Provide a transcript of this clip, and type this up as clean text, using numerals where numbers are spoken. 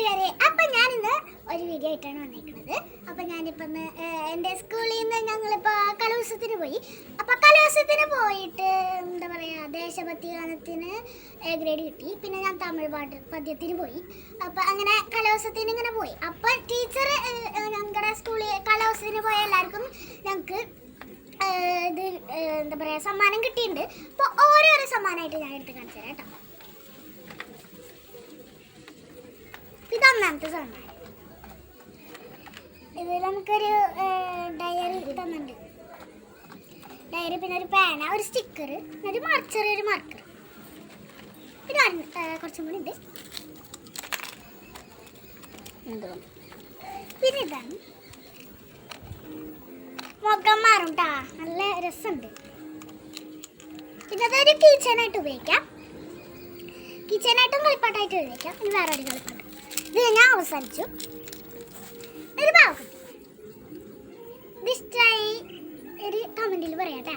കൂട്ടുകാരെ, അപ്പം ഞാനിന്ന് ഒരു വീഡിയോ ആയിട്ടാണ് വന്നിരിക്കുന്നത്. അപ്പം ഞാനിപ്പം എൻ്റെ സ്കൂളിൽ നിന്ന് ഞങ്ങളിപ്പോൾ കലോത്സവത്തിന് പോയി. അപ്പം കലോത്സവത്തിന് പോയിട്ട് എന്താ പറയുക, ദേശഭക്തി ഗാനത്തിന് എ ഗ്രേഡ് കിട്ടി. പിന്നെ ഞാൻ തമിഴ് പദ്യത്തിന് പോയി. അപ്പം അങ്ങനെ കലോത്സവത്തിന് ഇങ്ങനെ പോയി. അപ്പം ടീച്ചർ ഞങ്ങളുടെ സ്കൂളിൽ കലോത്സവത്തിന് പോയ എല്ലാവർക്കും ഞങ്ങൾക്ക് ഇത് എന്താ പറയുക സമ്മാനം കിട്ടിയിട്ടുണ്ട്. അപ്പോൾ ഓരോരോ സമ്മാനമായിട്ട് ഞാൻ എടുത്ത് കാണിച്ചു തരാം കേട്ടോ. ഇതൊന്നാമത്തെ സമ്മാനം. ഇത് നമുക്കൊരു ഡയറി തന്നിട്ടുണ്ട്. ഡയറി, പിന്നെ ഒരു പേന, ഒരു സ്റ്റിക്കർ, ഒരു ചെറിയൊരു മാർക്കർ, പിന്നെ കുറച്ചും കൂടി ഉണ്ട്. പിന്നെ ഇതാണ് മുഖം മാറും കേട്ടോ, നല്ല രസമുണ്ട്. പിന്നെ അതൊരു കിച്ചനായിട്ട് ഉപയോഗിക്കാം, കിച്ചനായിട്ടും കളിപ്പാട്ടായിട്ട് ഉപയോഗിക്കാം. പിന്നെ വേറെ ഒരു കളിപ്പാട്ട്. ഇത് ഞാൻ അവസാനിച്ചു. ഒരു പാവക്കുട്ടി. ഇത് ഇഷ്ടമായി ഒരു കമൻറ്റിൽ പറയാം കേട്ടോ.